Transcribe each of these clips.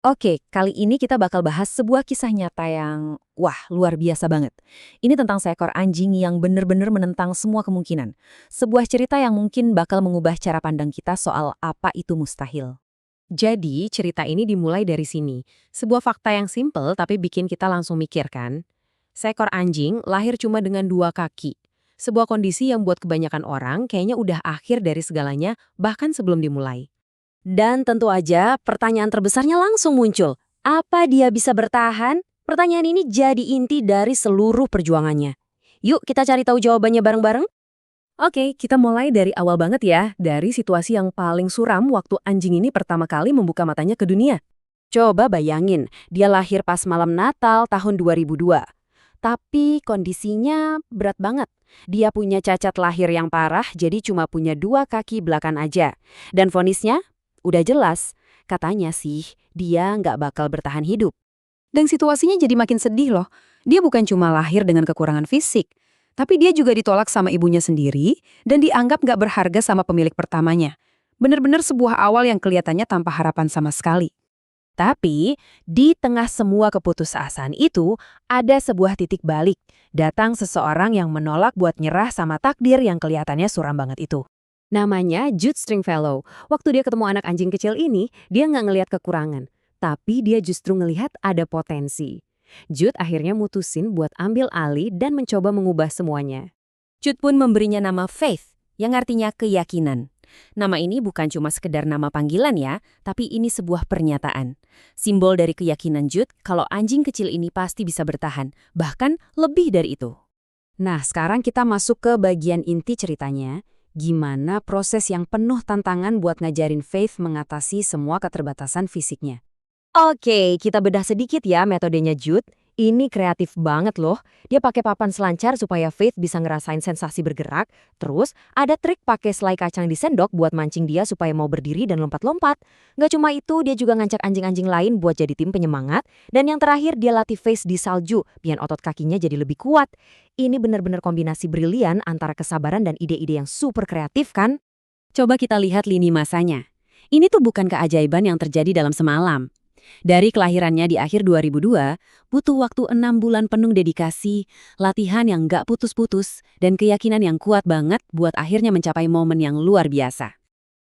Oke, kali ini kita bakal bahas sebuah kisah nyata yang, wah, luar biasa banget. Ini tentang seekor anjing yang bener-bener menentang semua kemungkinan. Sebuah cerita yang mungkin bakal mengubah cara pandang kita soal apa itu mustahil. Jadi, cerita ini dimulai dari sini. Sebuah fakta yang simpel tapi bikin kita langsung mikir kan. Seekor anjing lahir cuma dengan 2 kaki. Sebuah kondisi yang buat kebanyakan orang kayaknya udah akhir dari segalanya bahkan sebelum dimulai. Dan tentu aja pertanyaan terbesarnya langsung muncul. Apa dia bisa bertahan? Pertanyaan ini jadi inti dari seluruh perjuangannya. Yuk kita cari tahu jawabannya bareng-bareng. Oke, kita mulai dari awal banget ya, dari situasi yang paling suram waktu anjing ini pertama kali membuka matanya ke dunia. Coba bayangin, dia lahir pas malam Natal tahun 2002. Tapi kondisinya berat banget. Dia punya cacat lahir yang parah, jadi cuma punya 2 kaki belakang aja. Dan vonisnya udah jelas, katanya sih dia nggak bakal bertahan hidup. Dan situasinya jadi makin sedih loh. Dia bukan cuma lahir dengan kekurangan fisik, tapi dia juga ditolak sama ibunya sendiri dan dianggap nggak berharga sama pemilik pertamanya. Bener-bener sebuah awal yang kelihatannya tanpa harapan sama sekali. Tapi, di tengah semua keputusasaan itu, ada sebuah titik balik. Datang seseorang yang menolak buat nyerah sama takdir yang kelihatannya suram banget itu. Namanya Jude Stringfellow. Waktu dia ketemu anak anjing kecil ini, dia nggak ngelihat kekurangan. Tapi dia justru ngelihat ada potensi. Jude akhirnya mutusin buat ambil alih dan mencoba mengubah semuanya. Jude pun memberinya nama Faith, yang artinya keyakinan. Nama ini bukan cuma sekedar nama panggilan ya, tapi ini sebuah pernyataan. Simbol dari keyakinan Jude kalau anjing kecil ini pasti bisa bertahan, bahkan lebih dari itu. Nah, sekarang kita masuk ke bagian inti ceritanya. Gimana proses yang penuh tantangan buat ngajarin Faith mengatasi semua keterbatasan fisiknya. Oke, kita bedah sedikit ya metodenya Jude. Ini kreatif banget loh. Dia pakai papan selancar supaya Faith bisa ngerasain sensasi bergerak. Terus ada trik pakai selai kacang di sendok buat mancing dia supaya mau berdiri dan lompat-lompat. Gak cuma itu, dia juga ngajak anjing-anjing lain buat jadi tim penyemangat. Dan yang terakhir dia latih Faith di salju, biar otot kakinya jadi lebih kuat. Ini benar-benar kombinasi brilian antara kesabaran dan ide-ide yang super kreatif kan? Coba kita lihat lini masanya. Ini tuh bukan keajaiban yang terjadi dalam semalam. Dari kelahirannya di akhir 2002, butuh waktu 6 bulan penuh dedikasi, latihan yang gak putus-putus, dan keyakinan yang kuat banget buat akhirnya mencapai momen yang luar biasa.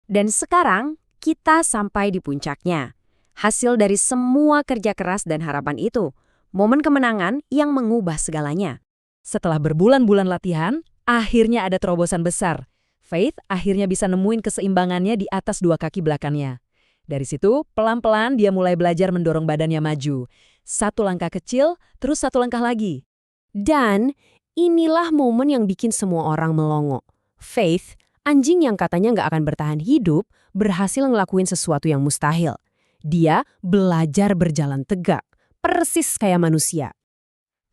Dan sekarang, kita sampai di puncaknya. Hasil dari semua kerja keras dan harapan itu, momen kemenangan yang mengubah segalanya. Setelah berbulan-bulan latihan, akhirnya ada terobosan besar. Faith akhirnya bisa nemuin keseimbangannya di atas 2 kaki belakangnya. Dari situ, pelan-pelan dia mulai belajar mendorong badannya maju. 1 langkah kecil, terus 1 langkah lagi. Dan inilah momen yang bikin semua orang melongo. Faith, anjing yang katanya nggak akan bertahan hidup, berhasil ngelakuin sesuatu yang mustahil. Dia belajar berjalan tegak, persis kayak manusia.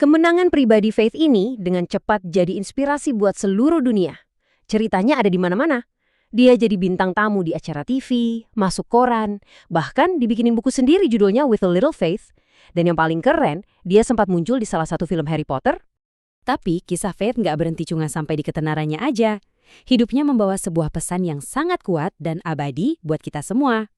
Kemenangan pribadi Faith ini dengan cepat jadi inspirasi buat seluruh dunia. Ceritanya ada di mana-mana. Dia jadi bintang tamu di acara TV, masuk koran, bahkan dibikinin buku sendiri judulnya With a Little Faith. Dan yang paling keren, dia sempat muncul di salah satu film Harry Potter. Tapi kisah Faith nggak berhenti cuma sampai di ketenarannya aja. Hidupnya membawa sebuah pesan yang sangat kuat dan abadi buat kita semua.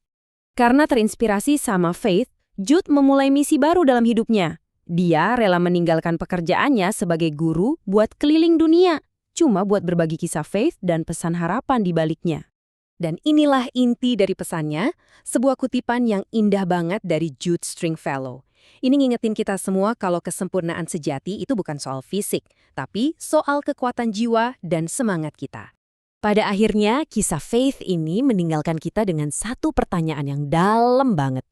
Karena terinspirasi sama Faith, Jude memulai misi baru dalam hidupnya. Dia rela meninggalkan pekerjaannya sebagai guru buat keliling dunia. Cuma buat berbagi kisah Faith dan pesan harapan di baliknya. Dan inilah inti dari pesannya, sebuah kutipan yang indah banget dari Jude Stringfellow. Ini ngingetin kita semua kalau kesempurnaan sejati itu bukan soal fisik, tapi soal kekuatan jiwa dan semangat kita. Pada akhirnya, kisah Faith ini meninggalkan kita dengan satu pertanyaan yang dalam banget.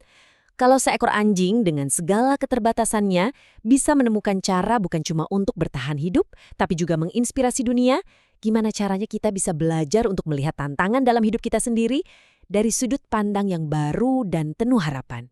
Kalau seekor anjing dengan segala keterbatasannya bisa menemukan cara bukan cuma untuk bertahan hidup, tapi juga menginspirasi dunia, gimana caranya kita bisa belajar untuk melihat tantangan dalam hidup kita sendiri dari sudut pandang yang baru dan penuh harapan.